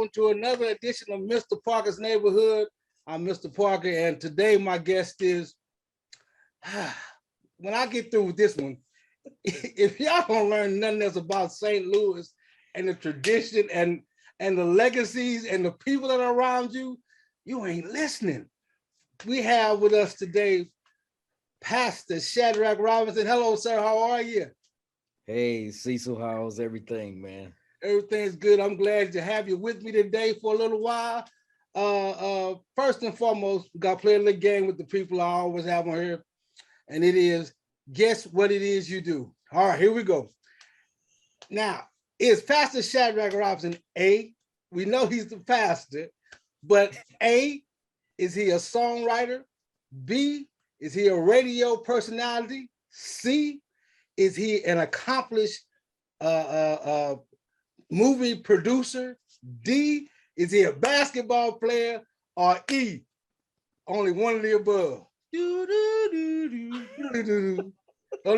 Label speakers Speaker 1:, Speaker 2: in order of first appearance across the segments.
Speaker 1: welcome to another edition of Mr. Parker's Neighborhood. I'm Mr. Parker, and today my guest is, when I get through with this one, if y'all don't learn nothing else about St. Louis and the tradition and the legacies and the people that are around you, you ain't listening. We have with us today Pastor Shadrach Robinson. Hello, sir. How are you?
Speaker 2: Hey, Cecil, how's everything, man?
Speaker 1: Everything's good. I'm glad to have you with me today for a little while. First and foremost, we got to play a little game with the people I always have on here, and it is guess what it is you do. All right, here we go. Now, is Pastor Shadrach Robinson A? We know he's the pastor, but A, is he a songwriter? B, is he a radio personality? C, is he an accomplished movie producer? D, is he a basketball player? Or E, only one of the above? Don't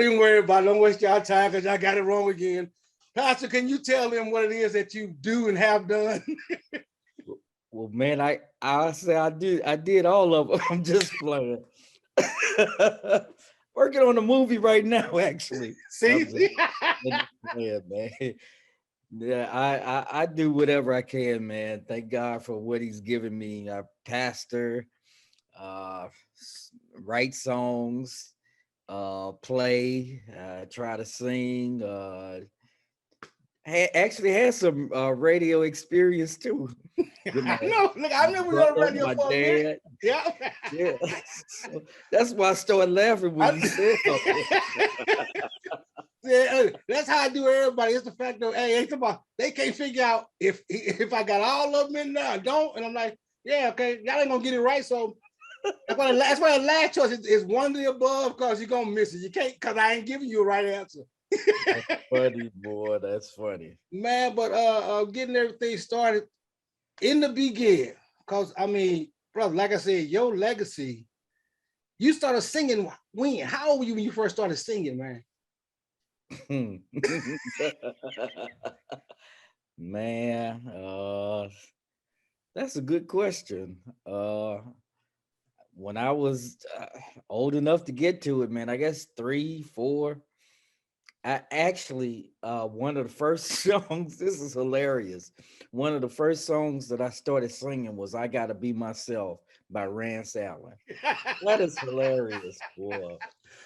Speaker 1: even worry about it. Don't waste y'all time because y'all got it wrong again. Pastor, can you tell them what it is that you do and have done?
Speaker 2: Well, man, I say I did all of them. I'm just playing. Working on a movie right now, actually.
Speaker 1: See?
Speaker 2: Yeah, man. Yeah, I do whatever I can, man. Thank God for what He's given me. I pastor, write songs, play, try to sing. Actually had some radio experience too.
Speaker 1: I know. Look, I remember we were on radio for a minute. Yeah.
Speaker 2: Yeah. So that's why I started laughing when you said something.
Speaker 1: Yeah, that's how I do everybody. It's the fact that they can't figure out if I got all of them in there. I don't, and I'm like, yeah, okay, y'all ain't gonna get it right. So that's why the last choice is one of the above, because you're gonna miss it. You can't, because I ain't giving you a right answer.
Speaker 2: That's funny, boy. That's funny,
Speaker 1: man. But getting everything started in the beginning, because I mean, brother, like I said, your legacy. You started singing when? How old were you when you first started singing, man?
Speaker 2: Man, that's a good question. When I was old enough to get to it, man, I guess 3, 4. I actually, one of the first songs, this is hilarious. One of the first songs that I started singing was I Gotta Be Myself by Rance Allen. That is hilarious, boy.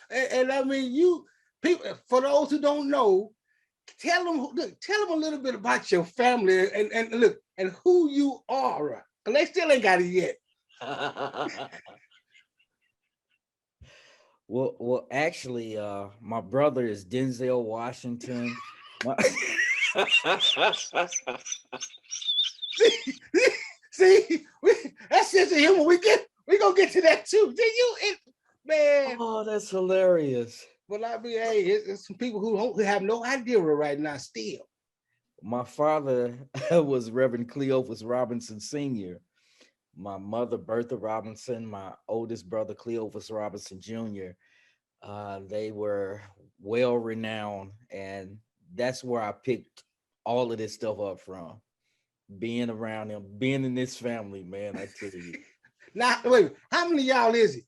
Speaker 1: And I mean, people, for those who don't know, tell them a little bit about your family and look, and who you are. Because they still ain't got it yet.
Speaker 2: Well, actually, my brother is Denzel Washington.
Speaker 1: See, that's just him. When we gonna get to that too. Man.
Speaker 2: Oh, that's hilarious.
Speaker 1: Well, I mean, hey, it's some people who have no idea right now still.
Speaker 2: My father was Reverend Cleophas Robinson Sr. My mother, Bertha Robinson, my oldest brother, Cleophas Robinson Jr. They were well renowned, and that's where I picked all of this stuff up from. Being around them, being in this family, man, I tell you.
Speaker 1: Now, wait, how many y'all is it?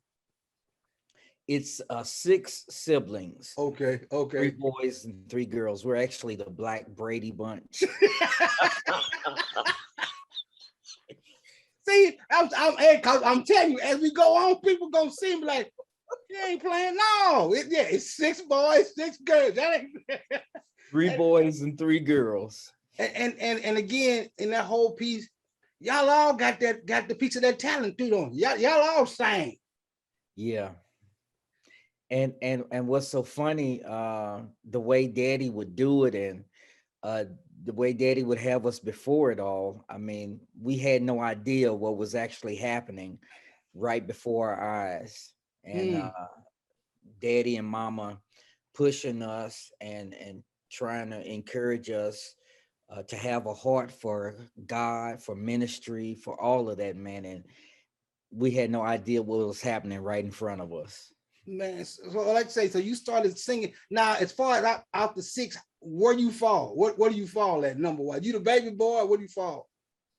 Speaker 2: It's 6 siblings.
Speaker 1: Okay.
Speaker 2: 3 boys and 3 girls. We're actually the Black Brady Bunch.
Speaker 1: See, I'm telling you, as we go on, people gonna see me like, you ain't playing. No, it's 6 boys, 6 girls. That ain't
Speaker 2: 3 boys and 3 girls.
Speaker 1: And again, in that whole piece, y'all all got the piece of that talent too, don't you? Y'all all sang.
Speaker 2: Yeah. And what's so funny, the way Daddy would do it, and the way Daddy would have us before it all. I mean, we had no idea what was actually happening right before our eyes. And Daddy and Mama pushing us and trying to encourage us to have a heart for God, for ministry, for all of that, man. And we had no idea what was happening right in front of us.
Speaker 1: Man, so like I say, so you started singing. Now, as far as out the 6, where you fall? What do you fall at number one? You the baby boy, or where do you fall?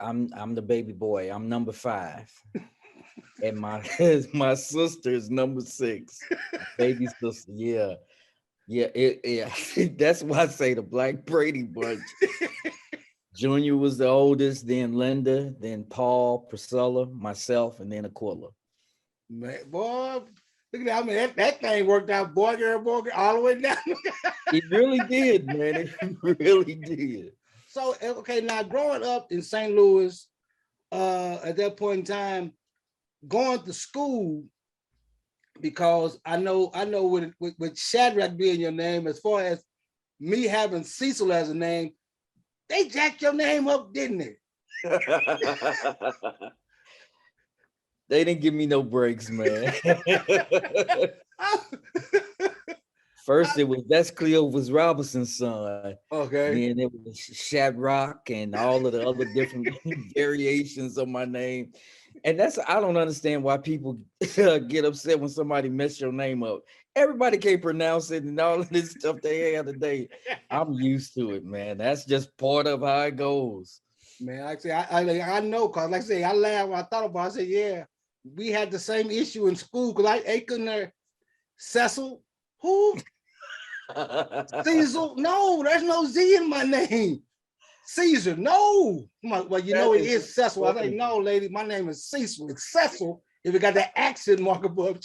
Speaker 2: I'm the baby boy. I'm number 5. And my my sister is number 6. Baby sister. Yeah. Yeah, yeah. That's why I say the Black Brady Bunch. Junior was the oldest, then Linda, then Paul, Priscilla, myself, and then Aquila.
Speaker 1: Man, boy, look at that. I mean, that thing worked out, boy, girl, all the way down.
Speaker 2: It really did, man. It really did.
Speaker 1: So, okay, now growing up in St. Louis, at that point in time, going to school, because I know with Shadrach being your name, as far as me having Cecil as a name, they jacked your name up, didn't they?
Speaker 2: They didn't give me no breaks, man. First, it was that's Cleophas Robinson's son.
Speaker 1: Okay.
Speaker 2: Then it was Shadrach and all of the other different variations of my name. And that's I don't understand why people get upset when somebody mess your name up. Everybody can't pronounce it and all of this stuff they have today. I'm used to it, man. That's just part of how it goes.
Speaker 1: Man, like I say, I know, cause like I say, I laughed when I thought about it. I said, yeah, we had the same issue in school, cause I couldn't there. Cecil, who? Cecil? No, there's no Z in my name. Caesar, no. Well, you know it is Cecil. I was like, no, lady, my name is Cecil. It's Cecil. If it got that accent mark above,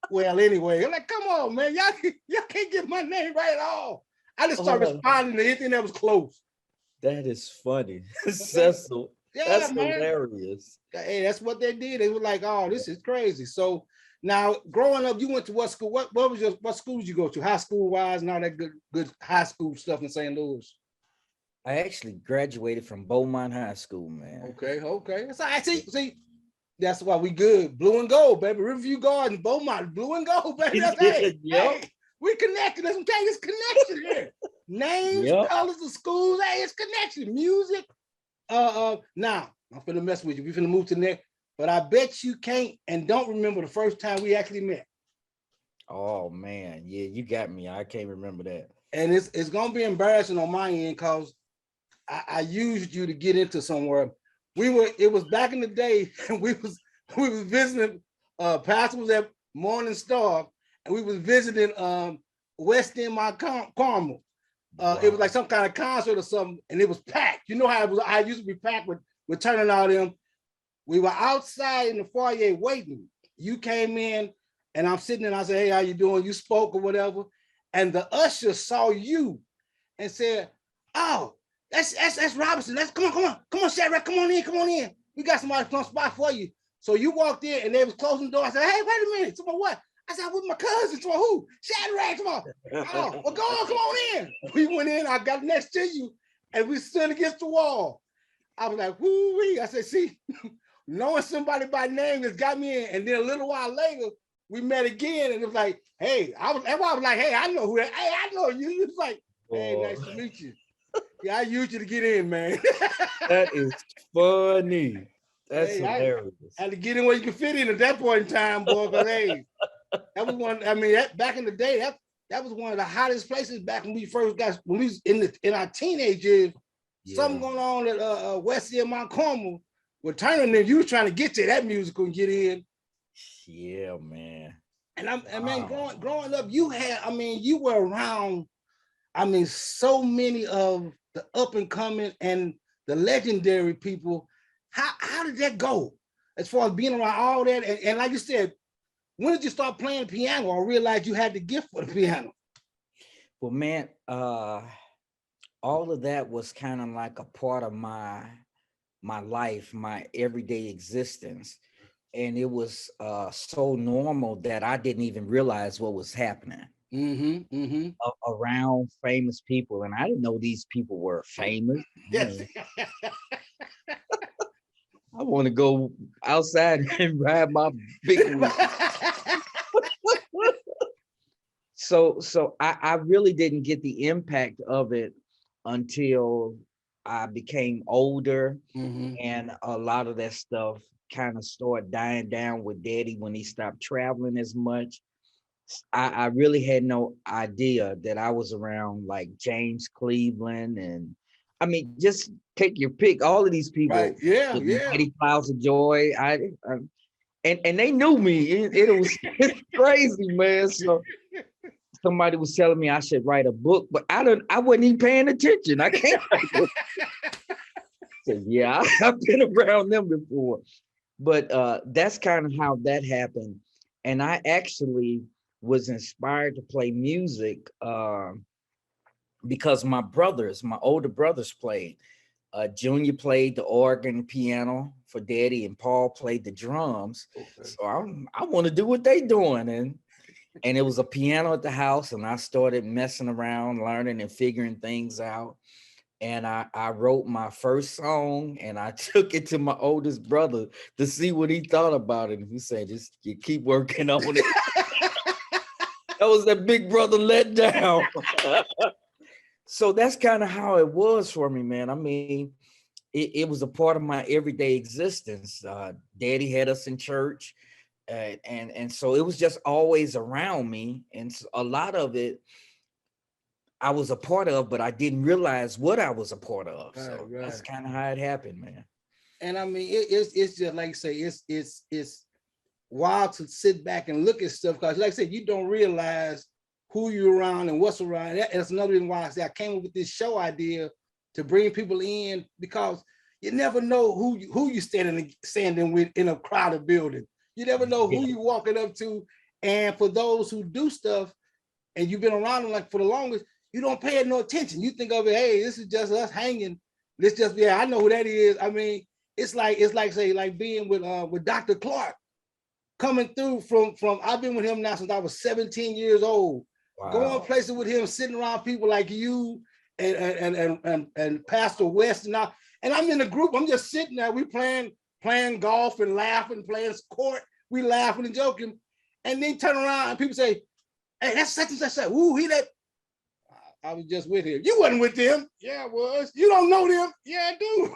Speaker 1: well, anyway, I'm like, come on, man, y'all can't get my name right at all. I just started responding to anything that was close.
Speaker 2: That is funny, Cecil. Yeah, that's man. Hilarious.
Speaker 1: Hey, that's what they did. They were like, oh, this is crazy. So now, growing up, you went to what school? What school did you go to? High school wise, and all that good high school stuff in St. Louis.
Speaker 2: I actually graduated from Beaumont High School, man.
Speaker 1: Okay. So I see. That's why we good. Blue and gold, baby. Riverview Garden, Beaumont, blue and gold, baby. Hey, we connected. Let's take this connection here. Names, colors of schools. Hey, it's connection. Music. Now I'm finna mess with you. We finna move to next. But I bet you can't and don't remember the first time we actually met.
Speaker 2: Oh man, yeah, you got me. I can't remember that.
Speaker 1: And it's gonna be embarrassing on my end because I used you to get into somewhere. It was back in the day, and we was visiting. Pastor was at Morning Star, and we was visiting West End Mount Carmel. Wow. It was like some kind of concert or something, and it was packed. You know how it was. I used to be packed with turning all them. We were outside in the foyer waiting. You came in, and I'm sitting there, and I said, hey, how you doing? You spoke or whatever. And the usher saw you and said, oh, that's Robinson. Come on, Shadrach, come on in. We got somebody from spot for you. So you walked in and they was closing the door. I said, hey, wait a minute. Come on, what? I said, with my cousin. Come on, who? Shadrach, come on. Oh, well, go on, come on in. We went in, I got next to you, and we stood against the wall. I was like, whoo-wee. I said, see, knowing somebody by name has got me in. And then a little while later, we met again, and it was like, hey, I was like, hey, I know who that. Hey, I know you. It's like, hey, nice to meet you. Yeah, I used you to get in, man.
Speaker 2: That is funny. That's hilarious.
Speaker 1: I had to get in where you can fit in at that point in time, boy. Because hey, that was one. I mean, back in the day, that was one of the hottest places back when we first got when we was in our teenage years. Yeah. Something going on at West End Mount Carmel. With Turner, and you was trying to get to that musical and get in.
Speaker 2: Yeah, man.
Speaker 1: And man, growing up, you were around. I mean, so many of the up and coming and the legendary people. How did that go? As far as being around all that, and like you said, when did you start playing the piano or realize you had the gift for the piano?
Speaker 2: Well, man, all of that was kind of like a part of my life, my everyday existence. And it was so normal that I didn't even realize what was happening around famous people. And I didn't know these people were famous. Yes. I want to go outside and ride my big wheel. So I really didn't get the impact of it until I became older, and a lot of that stuff kind of started dying down with Daddy when he stopped traveling as much. I really had no idea that I was around like James Cleveland and I mean, just take your pick. All of these
Speaker 1: Right.
Speaker 2: people,
Speaker 1: Yeah.
Speaker 2: the
Speaker 1: Yeah.
Speaker 2: Mighty Clouds of Joy, and they knew me. It was it's crazy, man. So somebody was telling me I should write a book, but I wasn't even paying attention. I can't write a book. So yeah, I've been around them before. But that's kind of how that happened. And I actually was inspired to play music because my older brothers played. Junior played the organ, piano for Daddy, and Paul played the drums.
Speaker 1: Okay.
Speaker 2: So I want to do what they doing, and it was a piano at the house, and I started messing around, learning and figuring things out. And I wrote my first song, and I took it to my oldest brother to see what he thought about it. And he said, "Just you keep working on it." That was that big brother let down. So that's kind of how it was for me, man. I mean, it was a part of my everyday existence. Daddy had us in church, and so it was just always around me, and a lot of it I was a part of, but I didn't realize what I was a part of.
Speaker 1: Right.
Speaker 2: So that's
Speaker 1: Right.
Speaker 2: kind of how it happened, man.
Speaker 1: And I mean, it's just like I say, it's wild to sit back and look at stuff because, like I said, you don't realize who you're around and what's around. That's another reason why I say I came up with this show idea to bring people in, because you never know who you standing with in a crowded building. You never know who you walking up to. And for those who do stuff and you've been around them like for the longest, you don't pay it no attention. You think of it, hey, this is just us hanging. This just, yeah, I know who that is. I mean, it's like say like being with Dr. Clark, coming through from I've been with him now since I was 17 years old. Going
Speaker 2: Wow.
Speaker 1: places with him, sitting around people like you and Pastor West and I'm in the group. I'm just sitting there. We playing golf and laughing, playing court. We laughing and joking, and then turn around and people say, "Hey, that's such and such." Ooh, he that. I was just with him. You wasn't with them. Yeah, I was. You don't know them. Yeah, I do.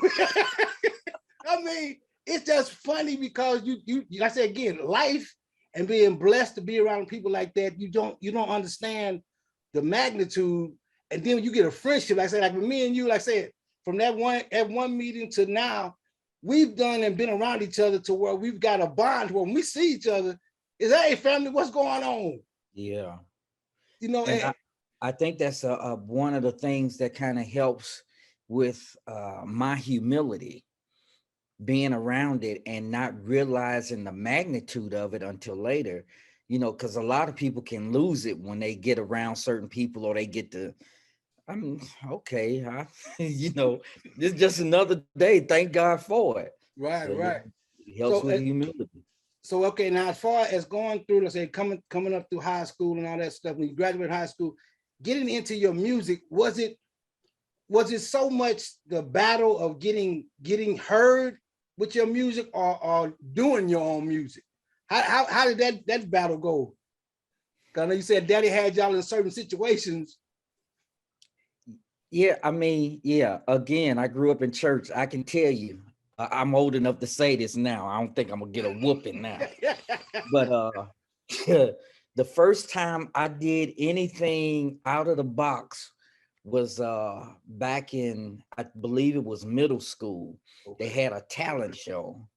Speaker 1: I mean, it's just funny because you like I said again, life and being blessed to be around people like that, you don't understand the magnitude. And then when you get a friendship, like I said, like with me and you, like I said, from that one meeting to now, we've done and been around each other to where we've got a bond where when we see each other, is, hey family, what's going on?
Speaker 2: Yeah.
Speaker 1: You know,
Speaker 2: And I think that's one of the things that kind of helps with my humility, being around it and not realizing the magnitude of it until later, because a lot of people can lose it when they get around certain people or they get to, I'm okay, this is just another day. Thank God for it.
Speaker 1: right,
Speaker 2: So yeah,
Speaker 1: right.
Speaker 2: it helps
Speaker 1: So
Speaker 2: with humility.
Speaker 1: so okay, now as far as going through, let's say coming up through high school and all that stuff, when you graduate high school, getting into your music, was it so much the battle of getting heard with your music, or doing your own music? How did that battle go? Because I know you said Daddy had y'all in certain situations.
Speaker 2: Yeah, I mean, yeah, again, I grew up in church. I can tell you, I'm old enough to say this now. I don't think I'm gonna get a whooping now. But the first time I did anything out of the box was back in, I believe it was middle school. They had a talent show,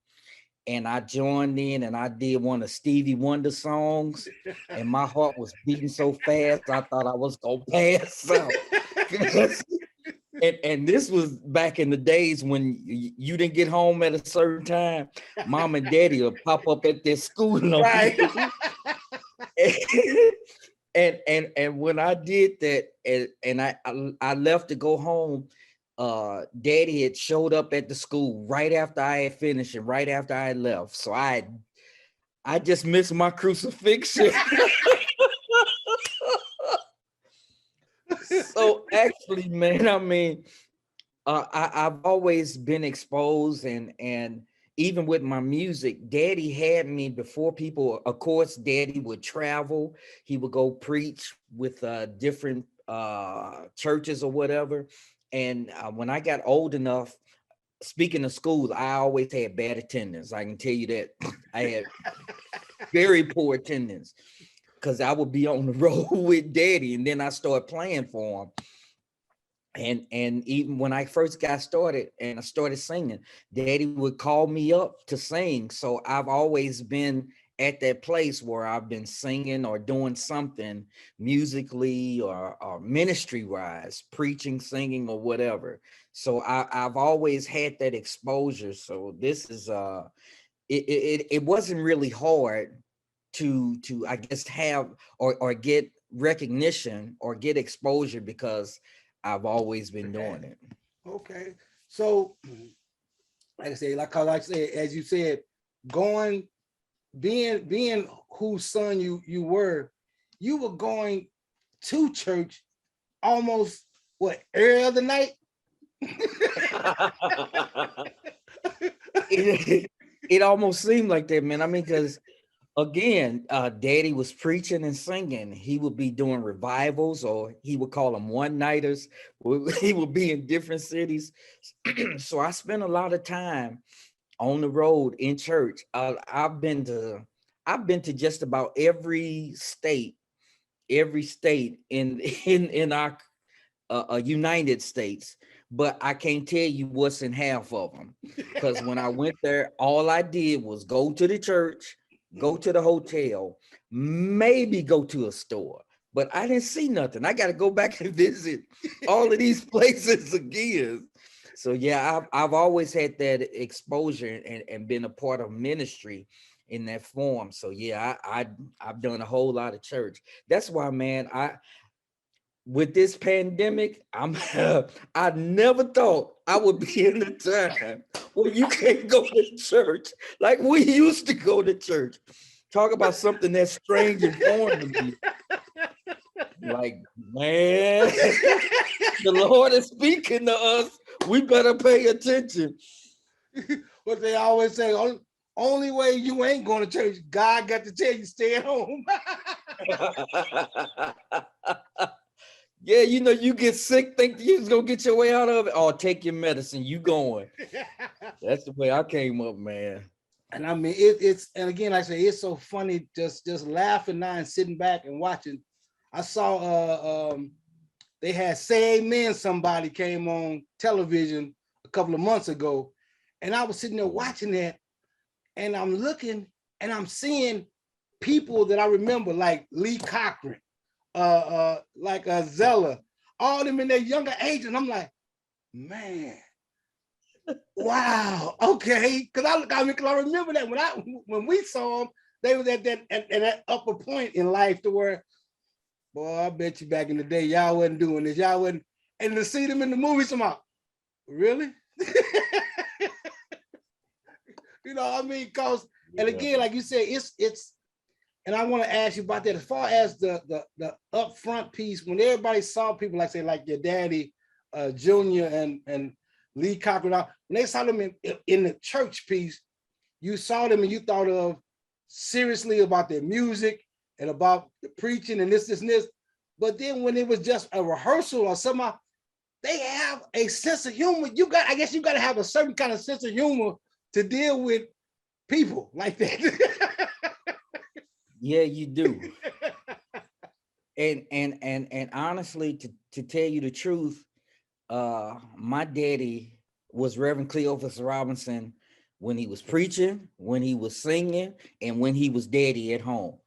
Speaker 2: and I joined in and I did one of Stevie Wonder songs, and my heart was beating so fast I thought I was gonna pass out. And this was back in the days when you didn't get home at a certain time. Mom and daddy would pop up at their school on
Speaker 1: Right.
Speaker 2: you. And when I did that, and I left to go home, daddy had showed up at the school right after I had finished and right after I had left. So I just missed my crucifixion. So actually, man, I mean, I've always been exposed, and even with my music, Daddy had me before people. Of course, Daddy would travel. He would go preach with different churches or whatever. And when I got old enough, speaking of schools, I always had bad attendance. I can tell you that. I had very poor attendance because I would be on the road with Daddy, and then I started playing for him. And even when I first got started and I started singing, Daddy would call me up to sing. So I've always been at that place where I've been singing or doing something musically or ministry wise, preaching, singing, or whatever. So I've always had that exposure. So this is it wasn't really hard to I guess have or get recognition or get exposure because I've always been doing it.
Speaker 1: Okay. So, like I say, like I said, as you said, going, being whose son you were going to church almost what, every other night?
Speaker 2: It almost seemed like that, man. I mean, because again, Daddy was preaching and singing. He would be doing revivals, or he would call them one-nighters. He would be in different cities. So I spent a lot of time on the road in church. I've been to just about every state in our United States, but I can't tell you what's in half of them. Because when I went there, all I did was go to the church, go to the hotel, maybe go to a store, but I didn't see nothing. I got to go back and visit all of these places again. So yeah, I've always had that exposure and been a part of ministry in that form. So yeah, I've done a whole lot of church. That's why, man, with this pandemic, I never thought I would be in a time where you can't go to church like we used to go to church. Talk about something that's strange and foreign to me. Like, man, the Lord is speaking to us. We better pay attention.
Speaker 1: What they always say, only way you ain't going to church, God got to tell you stay at home.
Speaker 2: Yeah, you get sick, think you was gonna get your way out of it, or take your medicine, you going. That's the way I came up, man.
Speaker 1: And I mean, it's, and again, like I say, it's so funny just laughing now and sitting back and watching. I saw they had Say Amen, somebody came on television a couple of months ago, and I was sitting there watching that, and I'm looking and I'm seeing people that I remember, like Lee Cochran, like Zella, all them in their younger age, and I'm like, man, wow, okay. Because I remember that when we saw them, they was at that upper point in life to where, boy, I bet you back in the day y'all wasn't doing this, y'all wasn't, and to see them in the movies, I'm like, really? You know what I mean? Because, and again, like you said, it's, and I want to ask you about that as far as the upfront piece. When everybody saw people like say like your daddy, Junior and Lee Cochran, when they saw them in the church piece, you saw them and you thought of seriously about their music and about the preaching and this and this. But then when it was just a rehearsal or something, they have a sense of humor. I guess you got to have a certain kind of sense of humor to deal with people like that.
Speaker 2: Yeah, you do. And honestly, to tell you the truth, my daddy was Reverend Cleophas Robinson when he was preaching, when he was singing, and when he was daddy at home.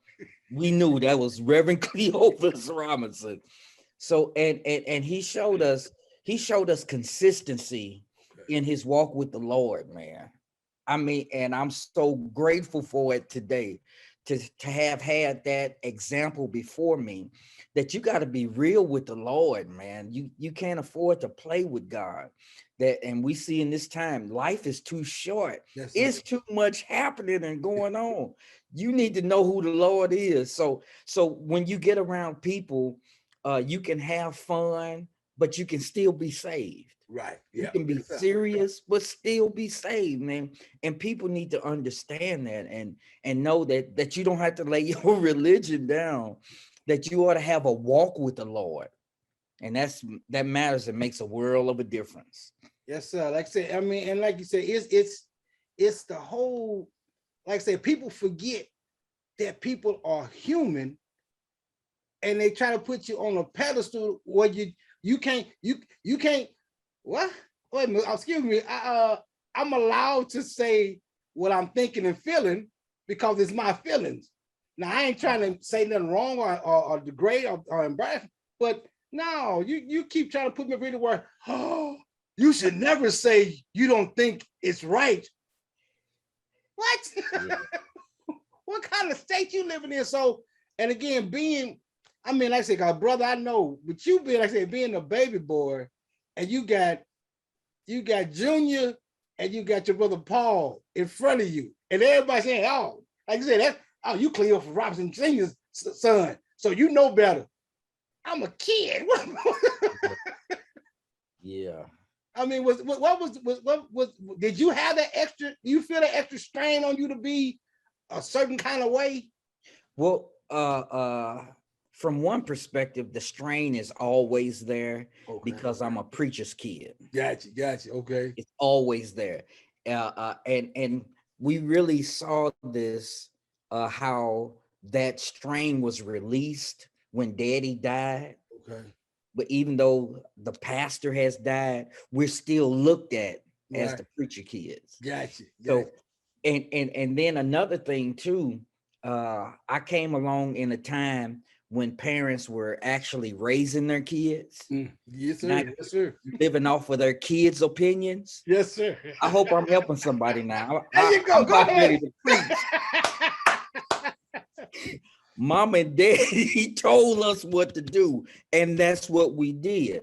Speaker 2: We knew that was Reverend Cleophas Robinson. So and he showed us consistency in his walk with the Lord, man. I mean, and I'm so grateful for it today to have had that example before me, that you got to be real with the Lord, man. You can't afford to play with God. That, and we see in this time, life is too short.
Speaker 1: Yes,
Speaker 2: It's too much happening and going on. You need to know who the Lord is. So when you get around people, you can have fun, but you can still be saved.
Speaker 1: right.
Speaker 2: You
Speaker 1: Yeah.
Speaker 2: can be serious, but still be saved, man. And people need to understand that and know that you don't have to lay your religion down, that you ought to have a walk with the Lord. And that matters. It makes a world of a difference.
Speaker 1: Yes, sir. Like I said, I mean, and like you said, it's the whole, like I said, people forget that people are human and they try to put you on a pedestal where you You can't, you can't, what? Wait a minute, excuse me. I'm allowed to say what I'm thinking and feeling because it's my feelings. Now I ain't trying to say nothing wrong or degrade or embarrass, but no, you keep trying to put me really where, oh, you should never say you don't think it's right. What?
Speaker 2: Yeah.
Speaker 1: What kind of state you living in? So, and again, being, I mean, like I said, God, brother, I know, but you being, like I said, being a baby boy, and you got Junior and you got your brother Paul in front of you, and everybody saying, oh, like you said, that, oh, you Cleophas Robinson Sr.'s son, so you know better. I'm a kid.
Speaker 2: Yeah.
Speaker 1: I mean, what was did you have that extra, you feel that extra strain on you to be a certain kind of way?
Speaker 2: Well, from one perspective, the strain is always there because I'm a preacher's kid.
Speaker 1: Gotcha. Okay.
Speaker 2: It's always there. And we really saw this, how that strain was released when Daddy died.
Speaker 1: Okay.
Speaker 2: But even though the pastor has died, we're still looked at as
Speaker 1: Right.
Speaker 2: the preacher kids.
Speaker 1: Gotcha.
Speaker 2: So, and then another thing too, I came along in a time when parents were actually raising their kids,
Speaker 1: Yes, sir.
Speaker 2: not
Speaker 1: Yes, sir.
Speaker 2: living off of their kids' opinions.
Speaker 1: Yes, sir.
Speaker 2: I hope I'm helping somebody now.
Speaker 1: There you go.
Speaker 2: I'm
Speaker 1: Go
Speaker 2: about ready
Speaker 1: ahead.
Speaker 2: to preach. Mom and Daddy told us what to do, and that's what we did.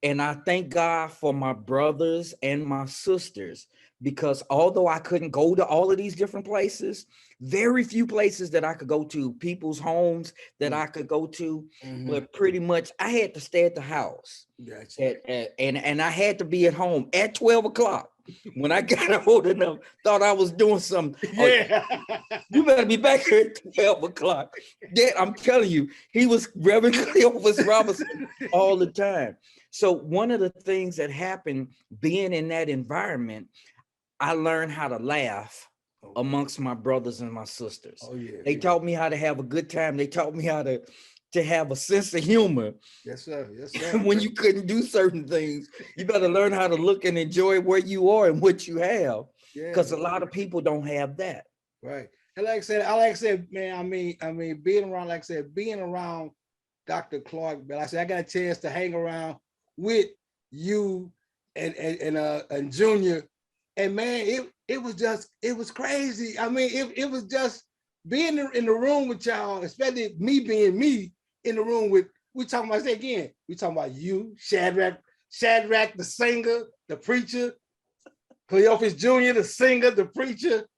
Speaker 2: And I thank God for my brothers and my sisters, because although I couldn't go to all of these different places, very few places that I could go to, people's homes that I could go to, but pretty much I had to stay at the house.
Speaker 1: Gotcha.
Speaker 2: And I had to be at home at 12 o'clock. When I got old enough, thought I was doing something.
Speaker 1: Yeah.
Speaker 2: You better be back here at 12 o'clock. Yeah, I'm telling you, he was Reverend Cleophas Robinson all the time. So one of the things that happened being in that environment, I learned how to laugh amongst my brothers and my sisters.
Speaker 1: Oh, yeah.
Speaker 2: They taught me how to have a good time. They taught me how to have a sense of humor.
Speaker 1: Yes, sir. Yes, sir.
Speaker 2: When you couldn't do certain things, you better learn how to look and enjoy where you are and what you have. Because a lot of people don't have that.
Speaker 1: Right. And like I said, man, I mean, being around, like I said, being around Dr. Clark, but I said I got a chance to hang around with you and Junior, and man, it was crazy. I mean, it was just being in the room with y'all, especially me being me in the room with, we talking about, say again, we talking about you, Shadrach the singer, the preacher, Cleophas Jr., the singer, the preacher,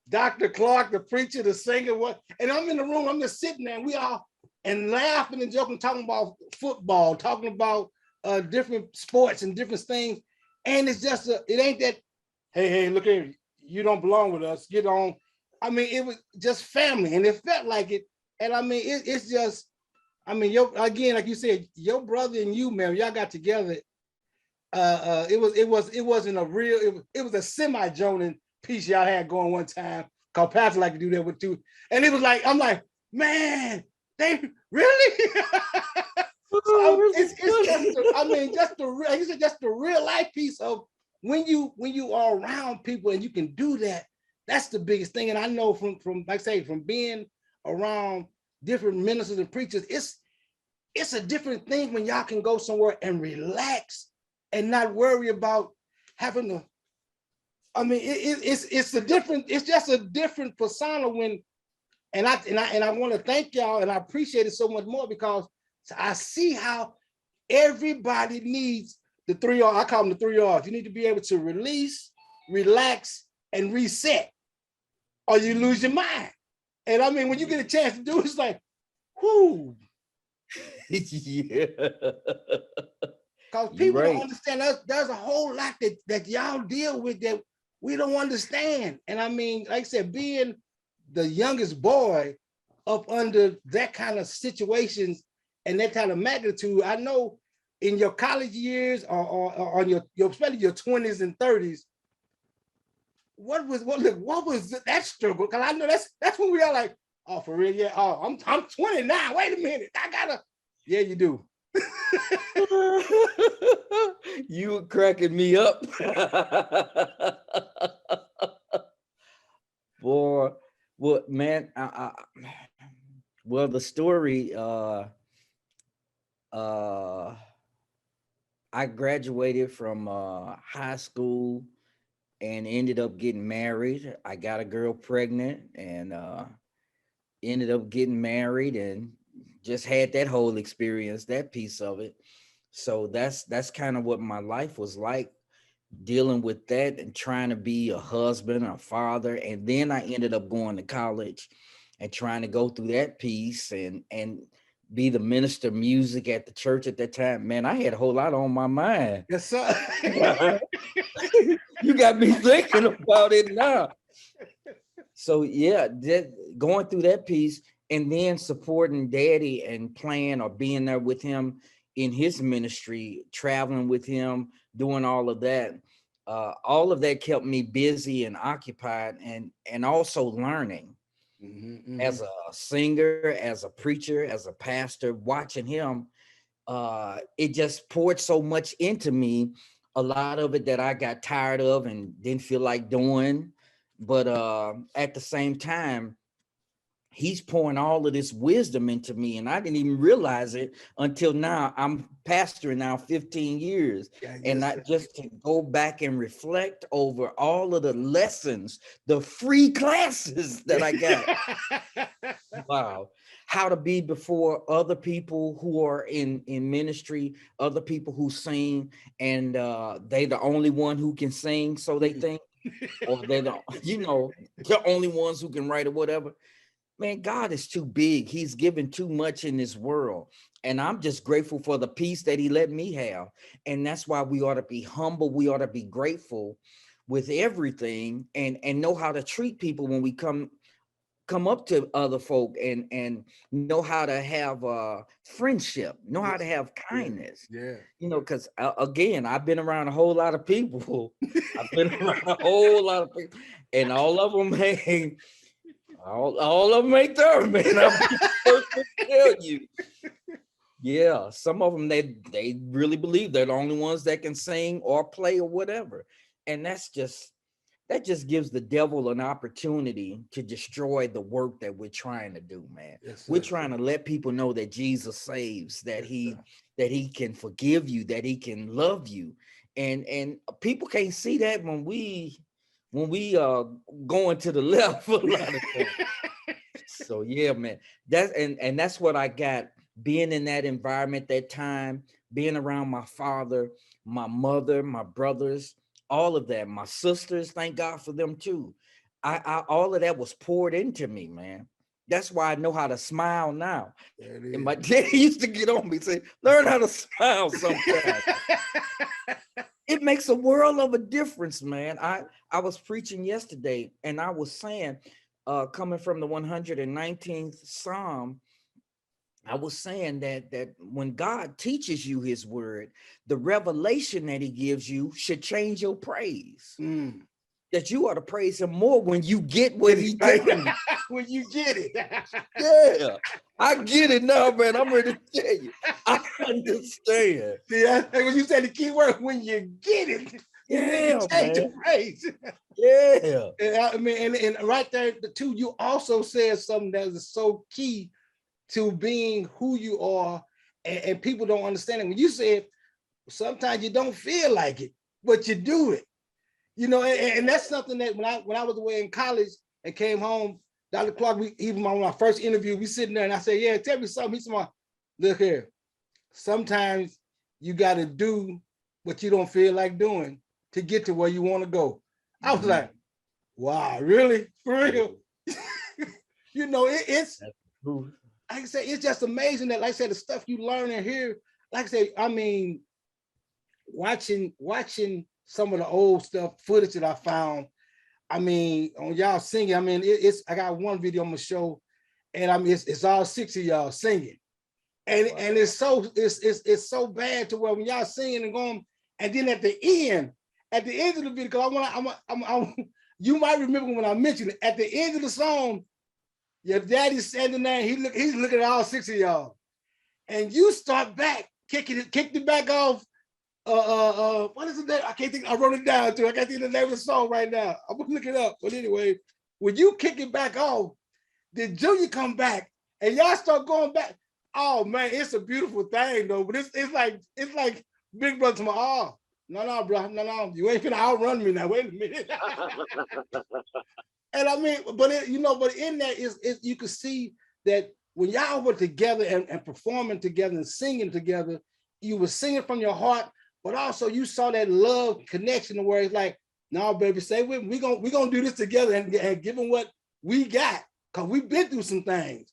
Speaker 1: Dr. Clark, the preacher, the singer, what? And I'm in the room, I'm just sitting there, and we all and laughing and joking, talking about football, talking about different sports and different things. And it's just, it ain't that, hey, look here, you don't belong with us, get on. I mean, it was just family, and it felt like it. And I mean, it's just, I mean, again, like you said, your brother and you, man, y'all got together. It wasn't a real, it was a semi-joning piece y'all had going one time, called Pastor like to do that with too. And it was like, I'm like, man, they really? So it's just, I mean, just the real life piece of when you are around people and you can do that, that's the biggest thing. And I know from like I say, from being around different ministers and preachers, it's a different thing when y'all can go somewhere and relax and not worry about having to, I mean, it's just a different persona when, and I want to thank y'all, and I appreciate it so much more because I see how everybody needs the 3 R's. I call them the 3 R's. You need to be able to release, relax, and reset, or you lose your mind. And I mean, when you get a chance to do it, it's like, whoo.
Speaker 2: Yeah.
Speaker 1: Because people don't understand us. There's a whole lot that y'all deal with that we don't understand. And I mean, like I said, being the youngest boy up under that kind of situations and that kind of magnitude, I know in your college years or on your especially your 20s and 30s, what was that struggle? Because I know that's when we are like, oh, for real, yeah. Oh, I'm 20 now. Wait a minute, I gotta. Yeah, you do.
Speaker 2: You were cracking me up. Boy, well, man, well, the story, uh, I graduated from high school and ended up getting married. I got a girl pregnant and ended up getting married and just had that whole experience, that piece of it. So that's kind of what my life was like, dealing with that and trying to be a husband, a father. And then I ended up going to college and trying to go through that piece and be the minister of music at the church at that time. Man, I had a whole lot on my mind.
Speaker 1: Yes, sir.
Speaker 2: You got me thinking about it now. So yeah, going through that piece and then supporting daddy and playing or being there with him in his ministry, traveling with him, doing all of that. All of that kept me busy and occupied and also learning as a singer, as a preacher, as a pastor, watching him. It just poured so much into me, a lot of it that I got tired of and didn't feel like doing. But at the same time, he's pouring all of this wisdom into me, and I didn't even realize it until now. I'm pastoring now 15 years, and I just to go back and reflect over all of the lessons, the free classes that I got. Wow. How to be before other people who are in ministry, other people who sing, and they the only one who can sing, so they think, or they're the, the only ones who can write or whatever. Man, God is too big. He's given too much in this world. And I'm just grateful for the peace that he let me have. And that's why we ought to be humble. We ought to be grateful with everything and know how to treat people when we come up to other folk and know how to have friendship, know how to have kindness.
Speaker 1: Yeah.
Speaker 2: Because again, I've been around a whole lot of people. I've been around a whole lot of people, and all of them ain't all of them ain't there, man. I'm the first to tell you. Yeah, some of them they really believe they're the only ones that can sing or play or whatever, and that just gives the devil an opportunity to destroy the work that we're trying to do, man.
Speaker 1: Yes,
Speaker 2: we're trying to let people know that Jesus saves, that he can forgive you, that he can love you, and people can't see that when we going to the left a lot of times. So yeah, man, that's what I got, being in that environment, that time, being around my father, my mother, my brothers, all of that, my sisters, thank God for them too. I all of that was poured into me, man. That's why I know how to smile now. And my daddy used to get on me, say, learn how to smile sometimes. It makes a world of a difference, man. I was preaching yesterday and I was saying, coming from the 119th Psalm, I was saying that when God teaches you his word, the revelation that he gives you should change your praise. That you ought to praise him more when you get what he tells you.
Speaker 1: When you get it.
Speaker 2: Yeah, I get it now, man. I'm ready to tell you. I understand.
Speaker 1: See, when you say the key word, when you get it,
Speaker 2: yeah,
Speaker 1: change your praise.
Speaker 2: Yeah.
Speaker 1: I mean, and right there, the two, you also said something that is so key to being who you are, and people don't understand it. When you said sometimes you don't feel like it, but you do it. And that's something that when I was away in college and came home, Dr. Clark, even my first interview, we sitting there and I said, yeah, tell me something. He said, look here, sometimes you got to do what you don't feel like doing to get to where you want to go. I was like, wow, really? For real? It's, like I said, it's just amazing that, like I said, the stuff you learn and hear, like I said, I mean, watching some of the old stuff, footage that I found, I mean, on y'all singing, I mean, I got one video on my show, and I mean, it's all 6 of y'all singing, and it's so bad to where when y'all singing and going, and then at the end of the video, because you might remember when I mentioned it, at the end of the song, your daddy's standing there, and he's looking at all 6 of y'all, and you start back kicked it back off. What is the name? I can't think. I wrote it down too. I can't think of the name of the song right now. I'm gonna look it up. But anyway, when you kick it back off, then Junior come back and y'all start going back. Oh man, it's a beautiful thing though. But it's like Big Brother to my no, bro, no, you ain't gonna outrun me now. Wait a minute. And I mean, but in that is you can see that when y'all were together and performing together and singing together, you were singing from your heart, but also you saw that love connection where it's like, no, baby, stay with me. We gonna do this together and give them what we got, because we've been through some things.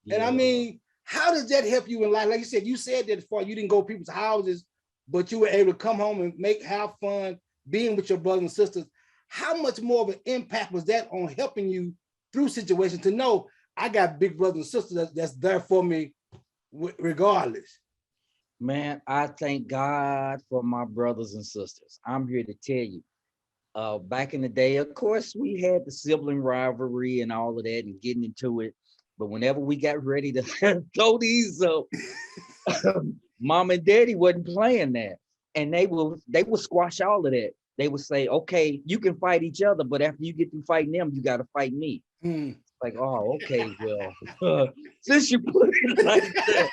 Speaker 1: Yeah. And I mean, how does that help you in life? Like you said that before, you didn't go to people's houses, but you were able to come home and have fun being with your brothers and sisters. How much more of an impact was that on helping you through situations to know I got big brothers and sisters that's there for me regardless?
Speaker 2: Man, I thank God for my brothers and sisters. I'm here to tell you, back in the day, of course, we had the sibling rivalry and all of that and getting into it. But whenever we got ready to throw these up, Mom and Daddy wasn't playing that. And they will squash all of that. They would say, okay, you can fight each other, but after you get through fighting them, you got to fight me. Like, oh, okay, well, since you put it like that.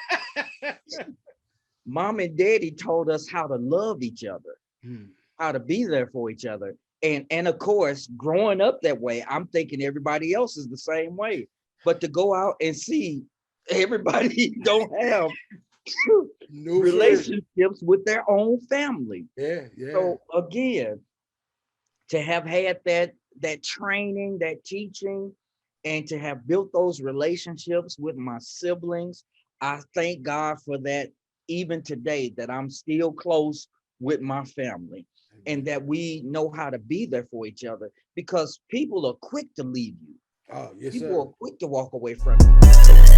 Speaker 2: Mom and Daddy told us how to love each other, how to be there for each other. And of course, growing up that way, I'm thinking everybody else is the same way. But to go out and see everybody don't have relationships with their own family.
Speaker 1: Yeah.
Speaker 2: So again, to have had that training, that teaching, and to have built those relationships with my siblings, I thank God for that. Even today, that I'm still close with my family and that we know how to be there for each other, because people are quick to leave you.
Speaker 1: Oh, yes,
Speaker 2: people
Speaker 1: sir.
Speaker 2: are quick to walk away from you.